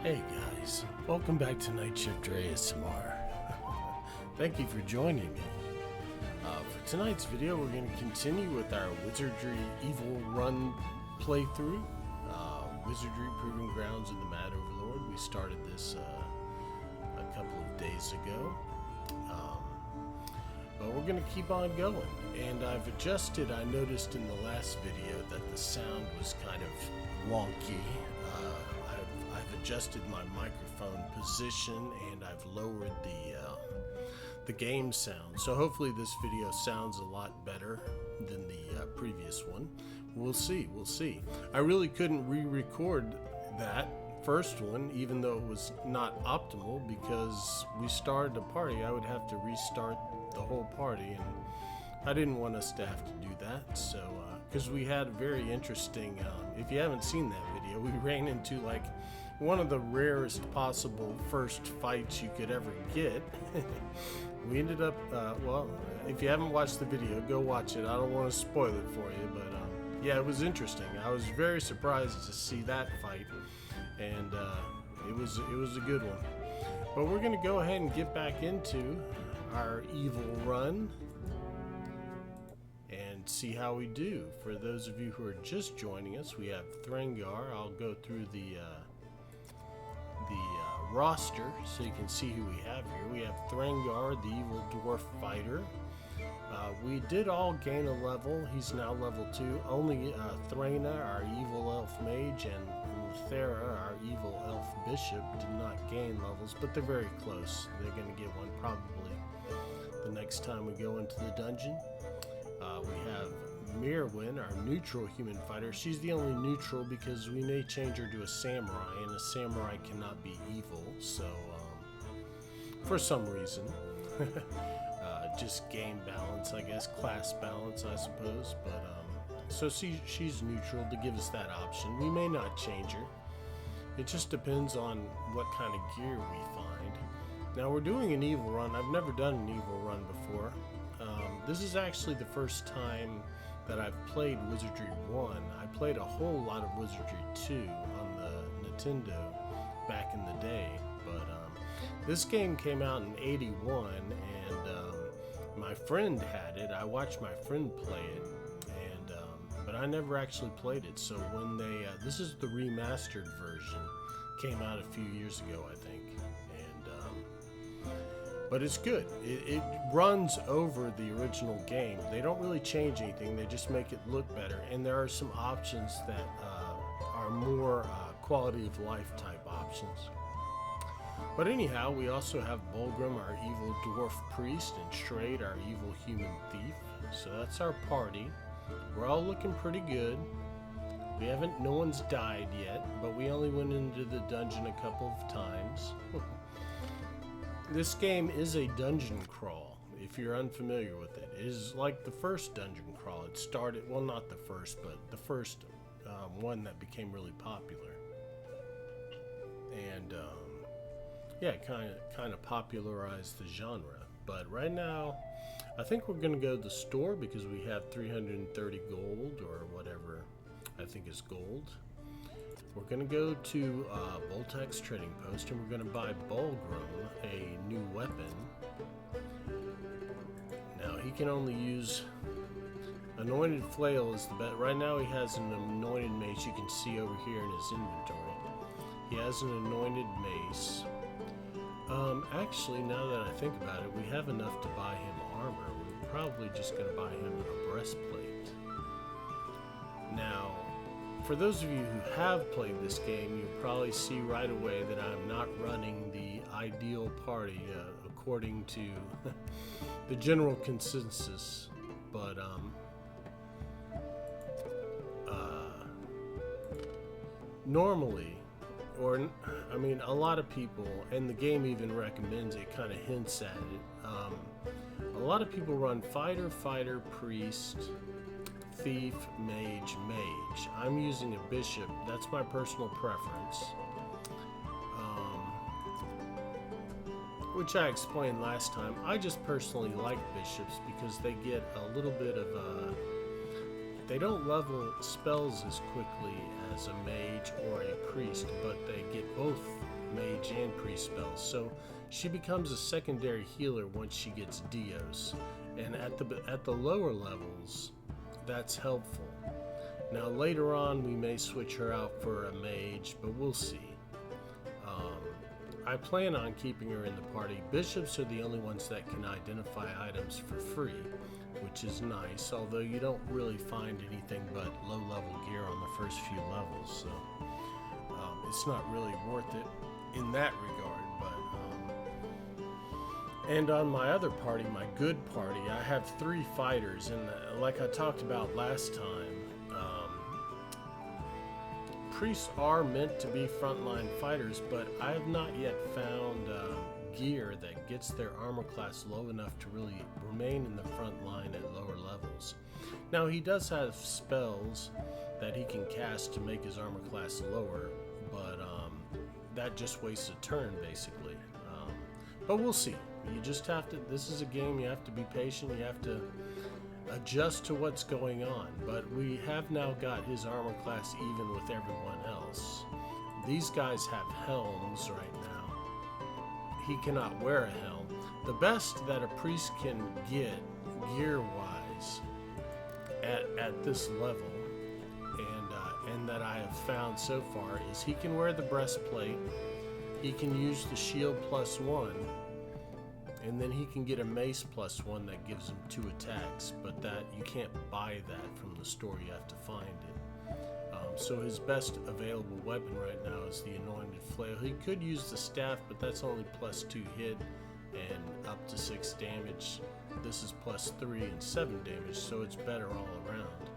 Hey guys, welcome back to Nightshifter ASMR. Thank you for joining me. For tonight's video, we're going to continue with our Wizardry Evil Run playthrough. Wizardry Proving Grounds in the Mad Overlord. We started this a couple of days ago. But we're going to keep on going. And I've adjusted, I noticed in the last video that the sound was kind of wonky. I've adjusted my microphone position and I've lowered the game sound. So hopefully this video sounds a lot better than the previous one. We'll see. I really couldn't re-record that first one, even though it was not optimal, because we started a party. I would have to restart the whole party, and I didn't want us to have to do that. So because we had a very interesting, if you haven't seen that video, we ran into like one of the rarest possible first fights you could ever get. We ended up, well, if you haven't watched the video, go watch it. I don't want to spoil it for you, but yeah, it was interesting. I was very surprised to see that fight, and it was a good one. But we're going to go ahead and get back into our evil run and see how we do. For those of you who are just joining us, we have Threngar. I'll go through the roster so you can see who we have here. We have Threngar, the evil dwarf fighter. We did all gain a level. He's now level 2. Only Threna, our evil elf mage, and Luthera, our evil elf bishop, did not gain levels, but they're very close. They're going to get one probably the next time we go into the dungeon. We have Mirwin, our neutral human fighter. She's the only neutral because we may change her to a samurai, and a samurai cannot be evil, so for some reason. Just game balance, I guess, class balance, I suppose, but so she's neutral to give us that option. We may not change her. It just depends on what kind of gear we find. Now we're doing an evil run. I've never done an evil run before. This is actually the first time that I've played Wizardry 1. I played a whole lot of Wizardry 2 on the Nintendo back in the day, but this game came out in '81, and my friend had it. I watched my friend play it, and but I never actually played it. So when they this is the remastered version, came out a few years ago, I think, and but it's good. It runs over the original game. They don't really change anything. They just make it look better, and there are some options that are more quality of life type options. But anyhow, we also have Bulgrim, our evil dwarf priest, and Shrade, our evil human thief. So that's our party. We're all looking pretty good. No one's died yet, but we only went into the dungeon a couple of times. This game is a dungeon crawl, if you're unfamiliar with it. It is like the first dungeon crawl. It started, well, not the first, but the first one that became really popular. And yeah, kind of popularized the genre. But right now, I think we're going to go to the store because we have 330 gold or whatever I think is gold. We're going to go to Voltax's trading post, and we're going to buy Bulgrim a new weapon. Now he can only use anointed flail is the best. Right now he has an anointed mace. You can see over here in his inventory. He has an anointed mace. Actually, now that I think about it, we have enough to buy him armor. We're probably just going to buy him a breastplate. Now, for those of you who have played this game, you'll probably see right away that I'm not running the ideal party according to the general consensus. But normally, or I mean, a lot of people, and the game even recommends it, kind of hints at it. A lot of people run fighter, priest, thief, mage. I'm using a bishop. That's my personal preference, which I explained last time. I just personally like bishops because they get a little bit of they don't level spells as quickly as a mage or a priest, but they get both mage and priest spells. So she becomes a secondary healer once she gets Dios. And at the lower levels, that's helpful. Now later on we may switch her out for a mage, but we'll see. I plan on keeping her in the party. Bishops are the only ones that can identify items for free, which is nice, although you don't really find anything but low-level gear on the first few levels, so it's not really worth it in that regard. But and on my other party, my good party, I have 3 fighters, and like I talked about last time, priests are meant to be frontline fighters, but I have not yet found gear that gets their armor class low enough to really remain in the front line at lower levels. Now, he does have spells that he can cast to make his armor class lower, but that just wastes a turn, basically. But we'll see. You just have to, this is a game, you have to be patient, you have to adjust to what's going on. But we have now got his armor class even with everyone else. These guys have helms right now. He cannot wear a helm. The best that a priest can get gear-wise at this level, and that I have found so far, is he can wear the breastplate, he can use the shield +1, and then he can get a mace +1 that gives him 2 attacks, but that you can't buy that from the store, you have to find it. So his best available weapon right now is the anointed flail. He could use the staff, but that's only +2 hit and up to 6 damage. This is +3 and 7 damage, so it's better all around.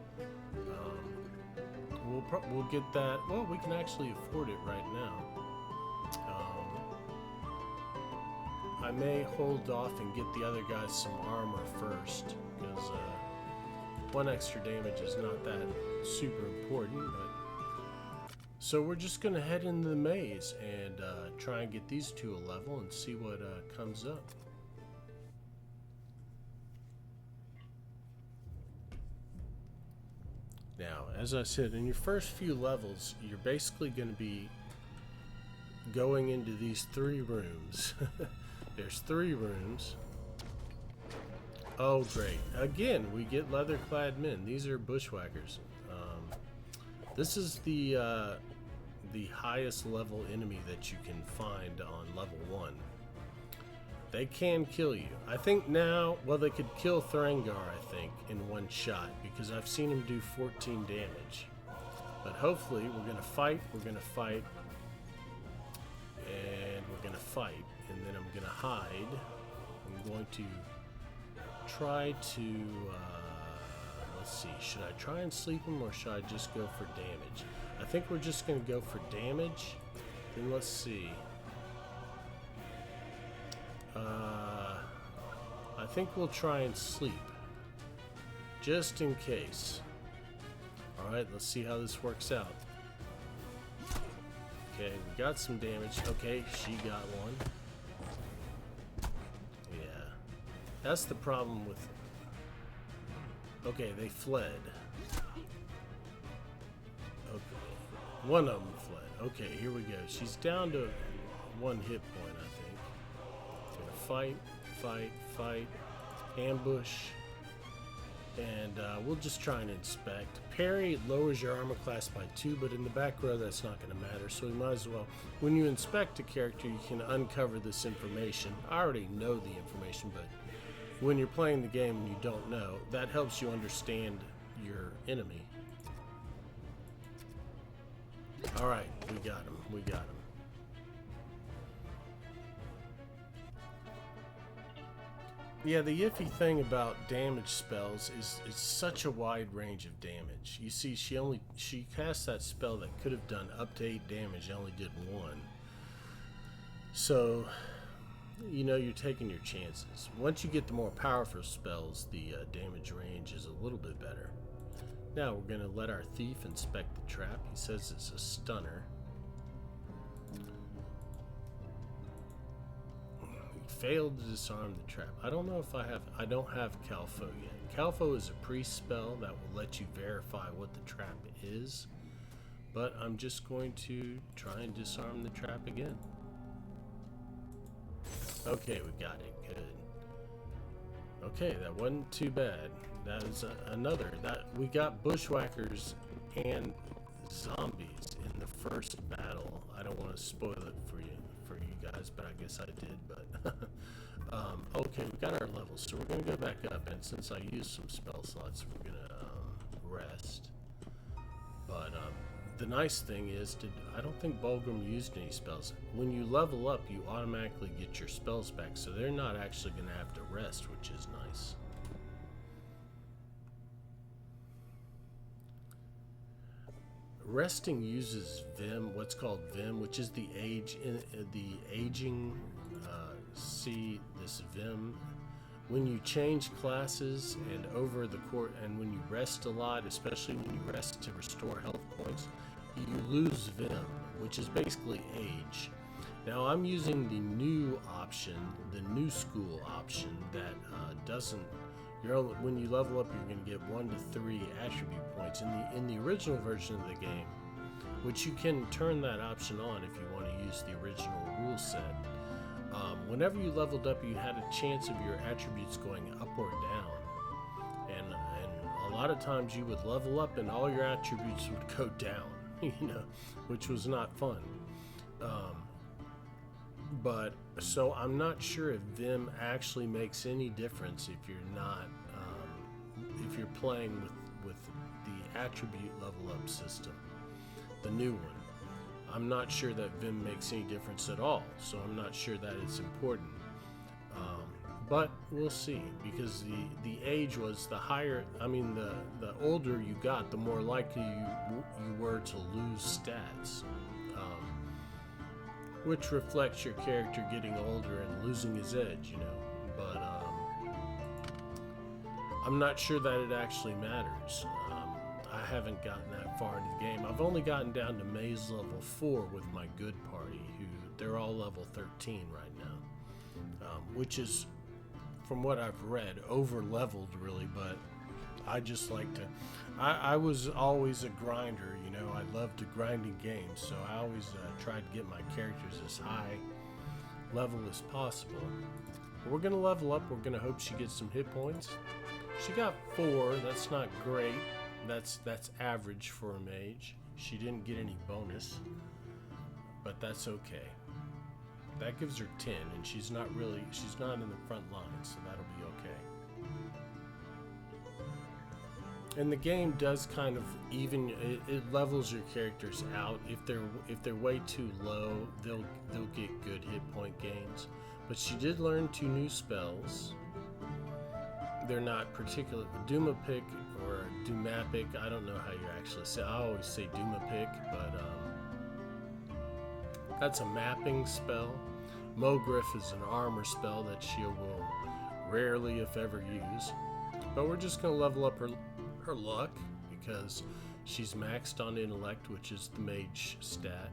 We'll get that. Well, we can actually afford it right now. I may hold off and get the other guys some armor first, because 1 extra damage is not that super important. But so we're just going to head into the maze and try and get these 2 a level and see what comes up. Now, as I said, in your first few levels, you're basically going to be going into these 3 rooms. There's 3 rooms. Oh, great. Again, we get leather-clad men. These are bushwhackers. This is the highest level enemy that you can find on level 1. They can kill you. I think now, well, they could kill Threngar, I think, in 1 shot, because I've seen him do 14 damage. But hopefully, we're going to fight, and we're going to fight. And then I'm going to hide. I'm going to try to, let's see, should I try and sleep him or should I just go for damage? I think we're just going to go for damage. Then let's see. I think we'll try and sleep, just in case. Alright, let's see how this works out. Okay, we got some damage. Okay, she got 1. That's the problem with... Okay, they fled. Okay. One of them fled. Okay, here we go. She's down to 1 hit point, I think. Gonna fight, fight, fight. Ambush. And we'll just try and inspect. Parry lowers your armor class by 2, but in the back row that's not going to matter, so we might as well. When you inspect a character, you can uncover this information. I already know the information, but when you're playing the game and you don't know, that helps you understand your enemy. Alright, we got him. We got him. Yeah, the iffy thing about damage spells is it's such a wide range of damage. You see, she cast that spell that could have done up to 8 damage, only did 1. So, you know, you're taking your chances. Once you get the more powerful spells, the damage range is a little bit better. Now we're going to let our thief inspect the trap. He says it's a stunner. Failed to disarm the trap. I don't know if I don't have Calfo yet. Calfo is a priest spell that will let you verify what the trap is, but I'm just going to try and disarm the trap again. Okay, we got it. Good. Okay, that wasn't too bad. That was another. That we got bushwhackers and zombies in the first battle. I don't want to spoil it for you guys, but I guess I did. But okay, we got our levels, so we're gonna go back up. And since I used some spell slots, we're gonna rest. But the nice thing is, I don't think Bulgrim used any spells. When you level up, you automatically get your spells back, so they're not actually going to have to rest, which is nice. Resting uses Vim, what's called Vim, which is the aging. See this Vim. When you change classes and over the court, and when you rest a lot, especially when you rest to restore health points, you lose Vim, which is basically age. Now I'm using the new option, the new school option that doesn't. When you level up, you're going to get 1 to 3 attribute points. In the original version of the game, which you can turn that option on if you want to use the original rule set. Whenever you leveled up, you had a chance of your attributes going up or down, and a lot of times you would level up and all your attributes would go down, which was not fun. But so I'm not sure if Vim actually makes any difference if you're not if you're playing with the attribute level up system, the new one. I'm not sure that Vim makes any difference at all, so I'm not sure that it's important. But we'll see, because the age was the higher. I mean, the older you got, the more likely you were to lose stats, which reflects your character getting older and losing his edge, But I'm not sure that it actually matters. I haven't gotten that far into the game. I've only gotten down to maze level 4 with my good party, they're all level 13 right now, which is, from what I've read, over leveled really. But I just like to. I was always a grinder, I loved to grind in games, so I always tried to get my characters as high level as possible. But we're gonna level up. We're gonna hope she gets some hit points. She got 4. That's not great. That's average for a mage. She didn't get any bonus, but that's okay. That gives her 10, and she's not in the front line, so that'll be okay. And the game does kind of even it levels your characters out. If they're way too low, they'll get good hit point gains. But she did learn 2 new spells. They're not particular. Dumapic or Dumapic, I don't know how you actually say. I always say Dumapic, but that's a mapping spell. Mogriff is an armor spell that she will rarely, if ever, use. But we're just going to level up her luck, because she's maxed on intellect, which is the mage stat.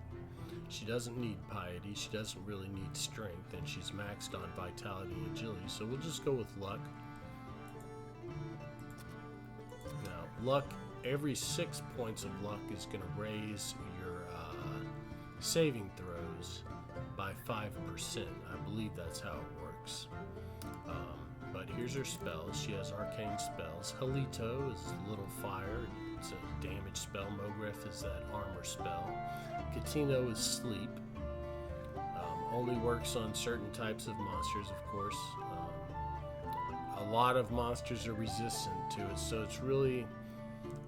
She doesn't need piety, she doesn't really need strength, and she's maxed on vitality and agility, so we'll just go with luck. Now, luck, every 6 points of luck is going to raise your saving throws by 5%. I believe that's how it works. But here's her spells. She has arcane spells. Halito is little fire. It's a damage spell. Mogriff is that armor spell. Catino is sleep. Only works on certain types of monsters, of course. A lot of monsters are resistant to it, so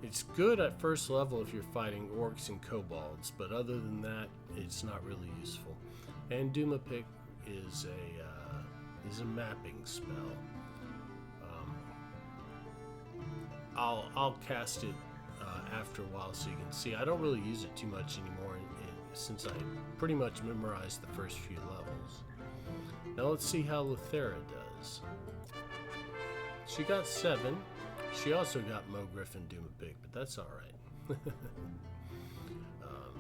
it's good at first level if you're fighting orcs and kobolds, but other than that, it's not really useful. And Dumapic is a mapping spell. I'll cast it after a while so you can see. I don't really use it too much anymore since I pretty much memorized the first few levels. Now let's see how Lethera does. She got 7. She also got Mogriff and Dumapic, but that's alright.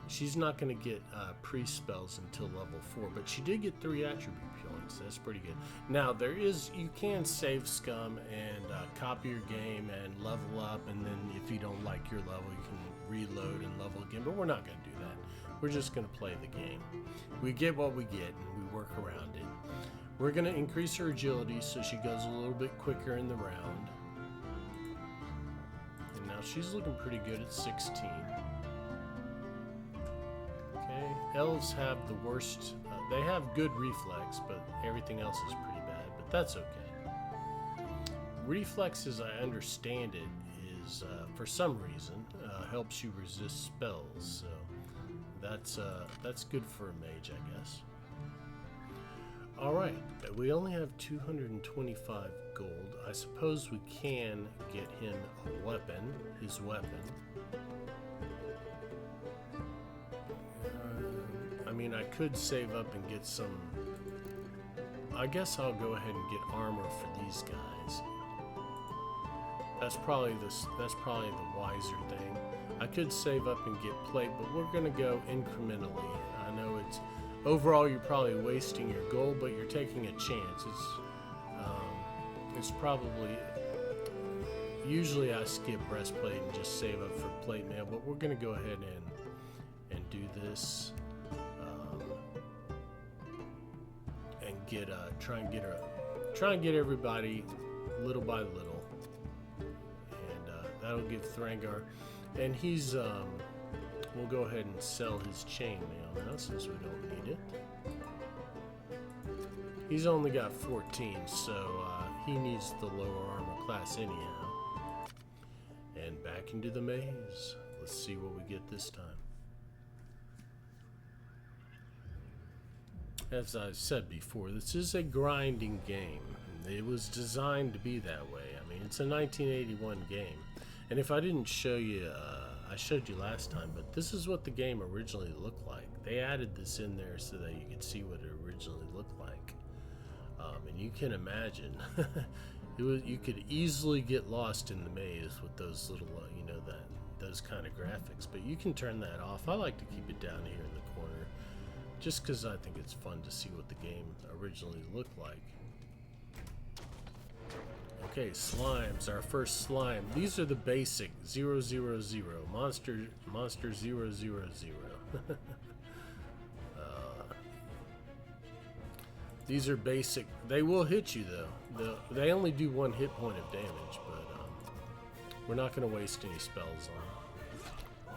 She's not going to get priest spells until level 4, but she did get 3 attribute points. That's pretty good. Now, you can save scum and copy your game and level up, and then if you don't like your level, you can reload and level again, but we're not going to do that. We're just going to play the game. We get what we get, and we work around it. We're going to increase her agility so she goes a little bit quicker in the round. And now she's looking pretty good at 16. Okay, elves have the worst. They have good reflex, but everything else is pretty bad. But that's okay. Reflex, as I understand it, is for some reason helps you resist spells. So that's good for a mage, I guess. All right, we only have 225 gold. I suppose we can get him a weapon, his weapon. I mean, I could save up and get some. I guess I'll go ahead and get armor for these guys. That's probably the wiser thing. I could save up and get plate, but we're gonna go incrementally. I know it's overall you're probably wasting your gold, but you're taking a chance. It's probably usually I skip breastplate and just save up for plate mail, but we're gonna go ahead and do this. And get try and get everybody little by little, and that'll give Thrangar, and he's we'll go ahead and sell his chainmail now since we don't need it. He's only got 14, so he needs the lower armor class anyhow. And back into the maze. Let's see what we get this time. As I said before, this is a grinding game. It was designed to be that way. I mean, it's a 1981 game. And if I didn't show you, I showed you last time, but this is what the game originally looked like. They added this in there so that you could see what it originally looked like. And you can imagine, you could easily get lost in the maze with those little, those kind of graphics. But you can turn that off. I like to keep it down here in the corner, just because I think it's fun to see what the game originally looked like. Okay, slimes, our first slime. These are the basic 000, monster 000. These are basic. They will hit you though. They only do 1 hit point of damage, but we're not going to waste any spells on them.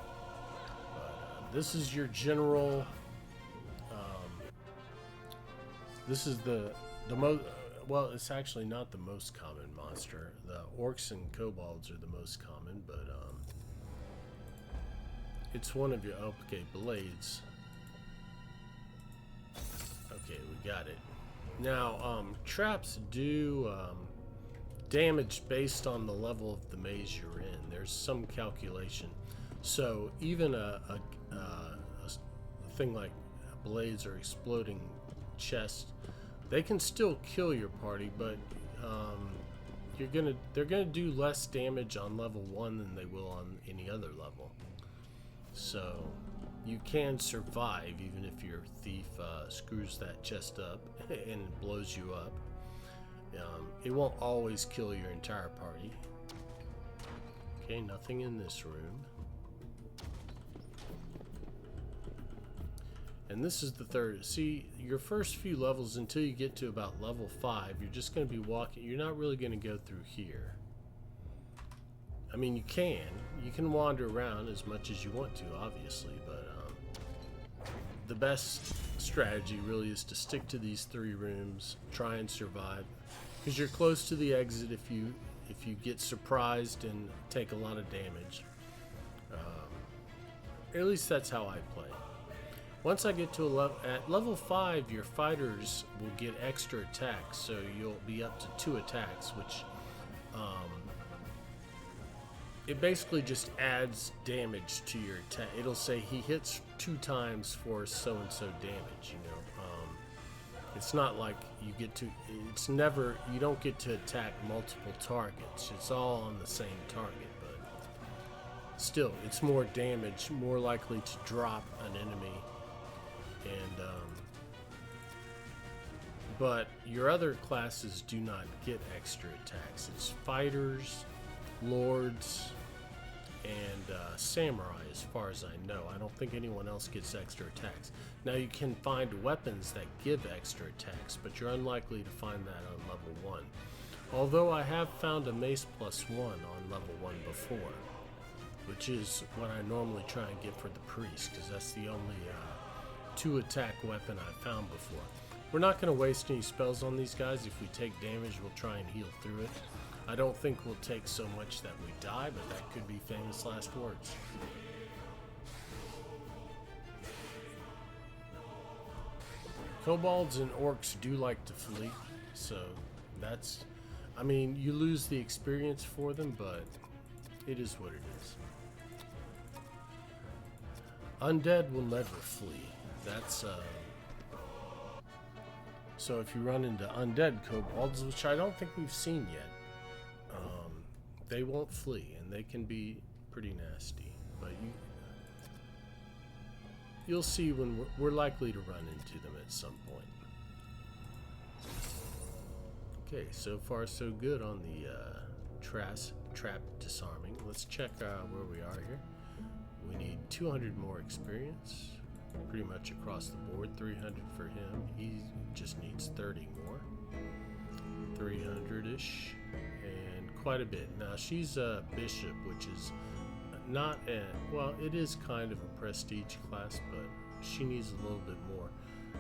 But, this is your general. This is the most. Well, it's actually not the most common monster. The orcs and kobolds are the most common, but it's one of your. Okay, blades. Okay, we got it. Now, traps do damage based on the level of the maze you're in. There's some calculation. So even a thing like blades or exploding chests, they can still kill your party, but they're gonna do less damage on level 1 than they will on any other level. So you can survive even if your thief screws that chest up and blows you up. It won't always kill your entire party. Okay, nothing in this room. And this is the third. See, your first few levels until you get to about level 5, you're just going to be walking. You're not really going to go through here. I mean, you can wander around as much as you want to, obviously, but the best strategy really is to stick to these 3 rooms, try and survive, because you're close to the exit if you get surprised and take a lot of damage. At least that's how I play. Once I get to at level 5, your fighters will get extra attacks, so you'll be up to 2 attacks, which it basically just adds damage to your attack. It'll say he hits 2 times for so-and-so damage, It's not like you don't get to attack multiple targets. It's all on the same target, but still, it's more damage, more likely to drop an enemy. And but your other classes do not get extra attacks. It's fighters, lords, and samurai, as far as I know. I don't think anyone else gets extra attacks. Now you can find weapons that give extra attacks, but you're unlikely to find that on level 1. Although I have found a mace +1 on level 1 before, which is what I normally try and get for the priest, because that's the only 2-attack weapon I've found before. We're not going to waste any spells on these guys. If we take damage, we'll try and heal through it. I don't think we'll take so much that we die, but that could be famous last words. Kobolds and orcs do like to flee, so that's... I mean, you lose the experience for them, but it is what it is. Undead will never flee. That's, so if you run into undead kobolds, which I don't think we've seen yet, they won't flee, and they can be pretty nasty. But you'll see when we're likely to run into them at some point. Okay, so far so good on the trap disarming. Let's check where we are here. We need 200 more experience, pretty much across the board. 300 for him. He just needs 30 more. 300-ish, and quite a bit. Now she's a bishop, which is not a, well, it is kind of a prestige class, but she needs a little bit more.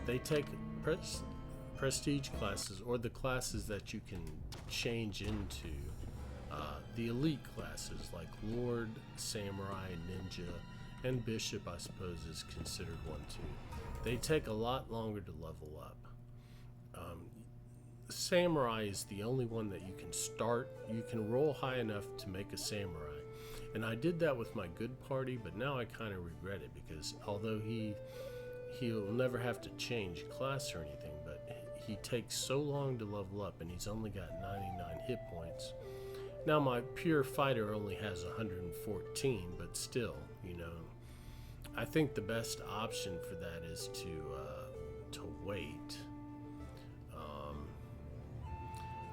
They take prestige classes, or the classes that you can change into the elite classes, like Lord, Samurai, Ninja, and Bishop, I suppose, is considered one too. They take a lot longer to level up. Samurai is the only one that you can start. You can roll high enough to make a Samurai. And I did that with my good party, but now I kind of regret it, because although he'll never have to change class or anything, but he takes so long to level up, and he's only got 99 hit points. Now my pure fighter only has 114, but still, you know, I think the best option for that is to wait.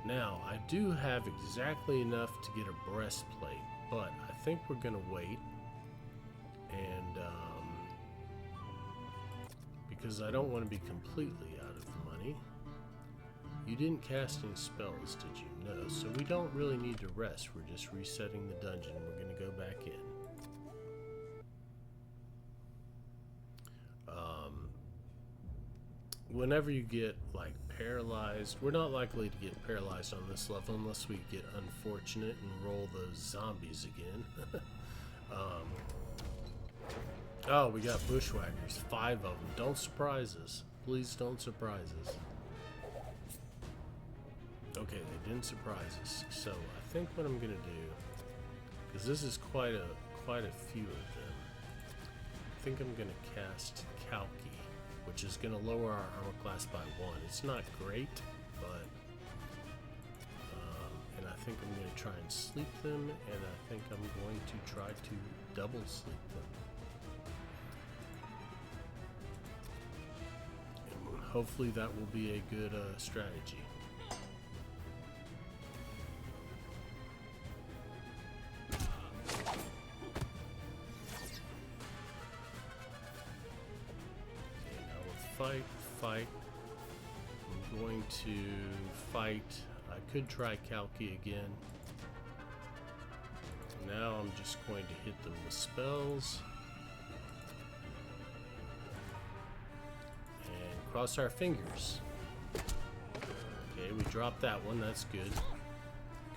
Now I do have exactly enough to get a breastplate, but I think we're gonna wait, and because I don't want to be completely out of the money. You didn't cast any spells, did you? No, so we don't really need to rest. We're just resetting the dungeon. We're going to go back in. Whenever you get, like, paralyzed, we're not likely to get paralyzed on this level unless we get unfortunate and roll those zombies again. Oh, we got bushwhackers. 5 of them. Don't surprise us. Please don't surprise us. Okay, they didn't surprise us. So I think what I'm gonna do, because this is quite a few of them, I think I'm gonna cast Kalki, which is gonna lower our armor class by 1. It's not great, but and I think I'm gonna try and sleep them, and I think I'm going to try to double sleep them. And hopefully that will be a good strategy. Fight. I'm going to fight. I could try Kalki again. Now I'm just going to hit them with spells. And cross our fingers. Okay, we dropped that one. That's good.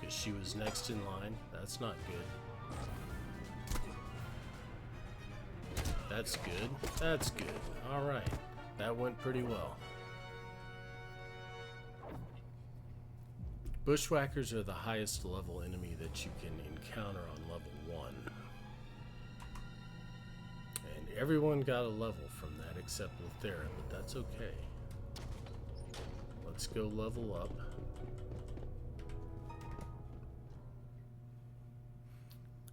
Because she was next in line. That's not good. That's good. That's good. Alright. That went pretty well. Bushwhackers are the highest level enemy that you can encounter on level 1. And everyone got a level from that except Lethera, but that's okay. Let's go level up.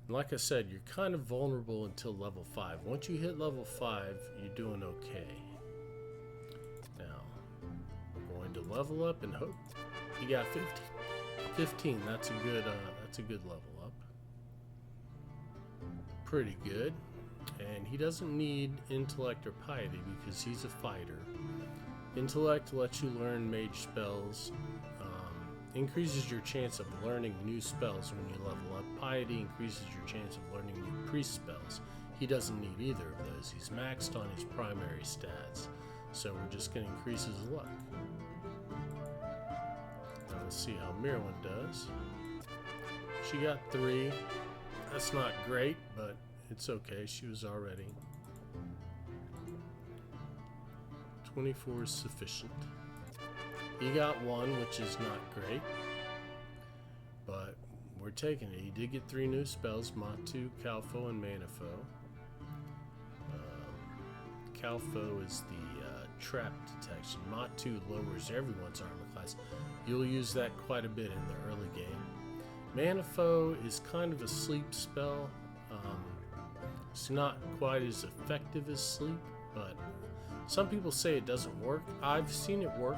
Like I said, you're kind of vulnerable until level 5. Once you hit level 5, you're doing okay. To level up and hope. You got 15. That's a good level up. pretty good. And he doesn't need intellect or piety because he's a fighter. Intellect lets you learn mage spells, increases your chance of learning new spells when you level up. Piety increases your chance of learning new priest spells. He doesn't need either of those. He's maxed on his primary stats. So we're just going to increase his luck. Now let's see how Mirwin does. She got 3. That's not great, but it's okay. She was already. 24 is sufficient. He got 1, which is not great. But we're taking it. He did get 3 new spells, Matu, Calfo, and Manifo. Calfo is the trap detection. Matu lowers everyone's armor class. You'll use that quite a bit in the early game. Manifo is kind of a sleep spell. It's not quite as effective as sleep, but some people say it doesn't work. I've seen it work.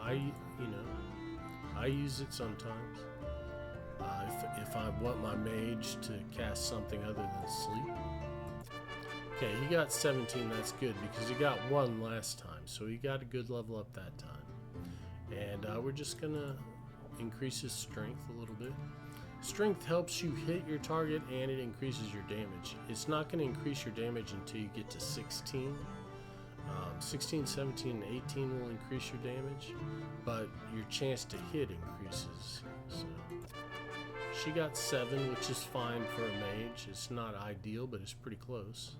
I use it sometimes. If I want my mage to cast something other than sleep. Okay, he got 17. That's good because he got 1 last time, so he got a good level up that time. And we're just gonna increase his strength a little bit. Strength helps you hit your target and it increases your damage. It's not going to increase your damage until you get to 16. 16, 17, and 18 will increase your damage, but your chance to hit increases. So she got 7, which is fine for a mage. It's not ideal, but it's pretty close.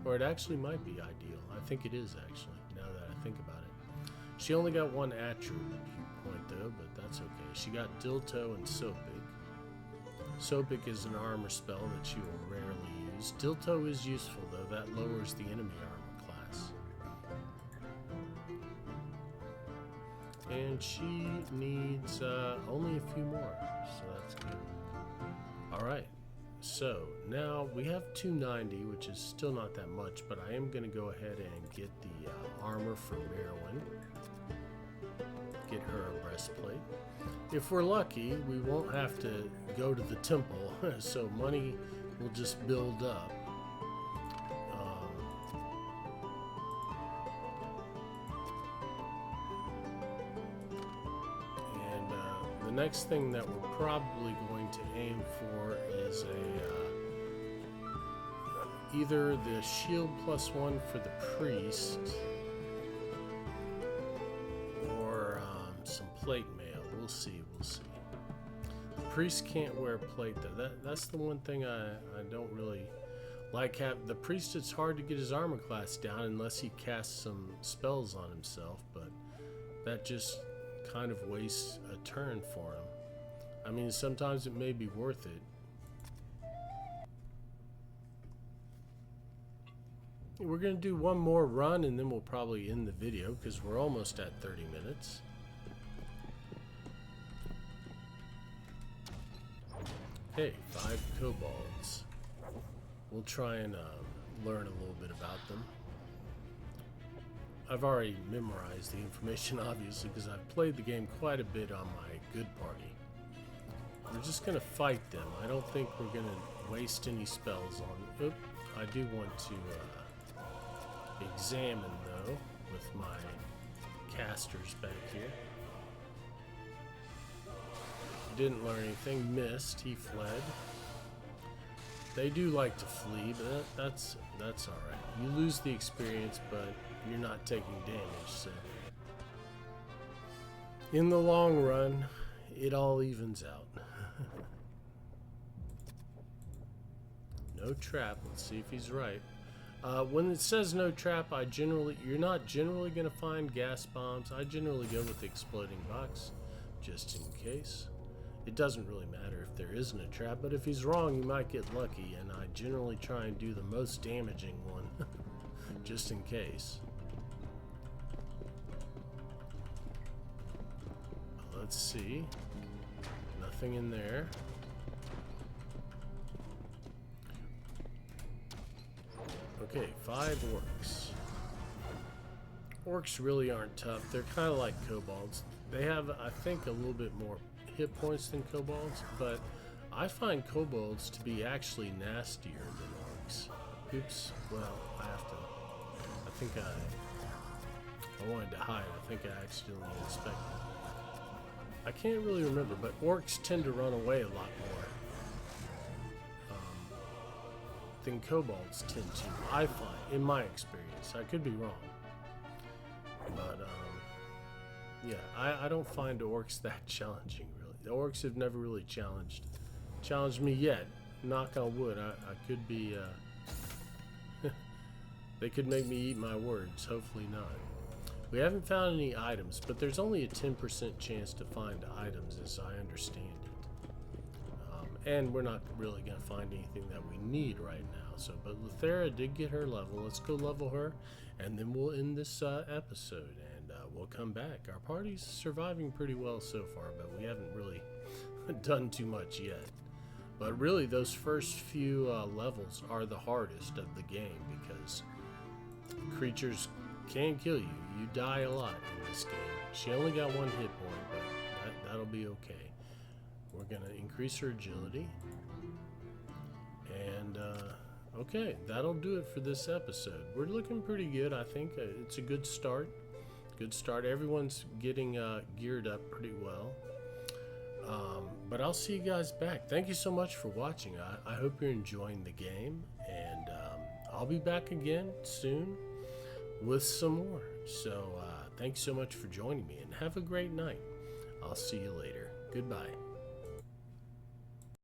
Or it actually might be ideal. I think it is actually, now that I think about it. She only got 1 attribute point though, but that's okay. She got Dilto and Sopic. Sopic is an armor spell that she will rarely use. Dilto is useful though, that lowers the enemy armor class. And she needs only a few more, so that's good. Alright, so now we have 290, which is still not that much, but I am going to go ahead and get the armor for Merwin. Get her a breastplate. If we're lucky, we won't have to go to the temple, so money will just build up. The next thing that we're probably going to aim for is either the shield +1 for the priest or some plate mail. We'll see. The priest can't wear plate though. That's the one thing I don't really like. The priest, it's hard to get his armor class down unless he casts some spells on himself, but that just kind of wastes a turn for him. I mean, sometimes it may be worth it. We're going to do one more run and then we'll probably end the video because we're almost at 30 minutes. Okay, 5 kobolds. We'll try and learn a little bit about them. I've already memorized the information, obviously, because I've played the game quite a bit on my good party. We're just going to fight them. I don't think we're going to waste any spells on... Oop, I do want to examine, though, with my casters back here. Didn't learn anything. Missed. He fled. They do like to flee, but that's alright. You lose the experience, but you're not taking damage, so in the long run it all evens out. No trap. Let's see if he's right. When it says no trap, you're not generally going to find gas bombs. I generally go with the exploding box just in case. It doesn't really matter if there isn't a trap, but if he's wrong, you might get lucky, and I generally try and do the most damaging one just in case. Let's see. Nothing in there. Okay, 5 orcs. Orcs really aren't tough. They're kind of like kobolds. They have, I think, a little bit more hit points than kobolds, but I find kobolds to be actually nastier than orcs. Oops. Well, I think I wanted to hide. I think I accidentally inspected. I can't really remember, but orcs tend to run away a lot more than kobolds tend to. I find, in my experience. I could be wrong. But, yeah, I don't find orcs that challenging, really. The orcs have never really challenged me yet. Knock on wood. I could be, they could make me eat my words. Hopefully not. We haven't found any items, but there's only a 10% chance to find items, as I understand it. And we're not really going to find anything that we need right now. So, but Luthera did get her level. Let's go level her, and then we'll end this episode, and we'll come back. Our party's surviving pretty well so far, but we haven't really done too much yet. But really, those first few levels are the hardest of the game, because creatures can kill you. You die a lot in this game. She only got 1 hit point, but that'll be okay. We're going to increase her agility. And, okay, that'll do it for this episode. We're looking pretty good, I think. It's a good start. Good start. Everyone's getting geared up pretty well. But I'll see you guys back. Thank you so much for watching. I hope you're enjoying the game. And I'll be back again soon with some more. So thanks so much for joining me, and have a great night. I'll see you later. Goodbye.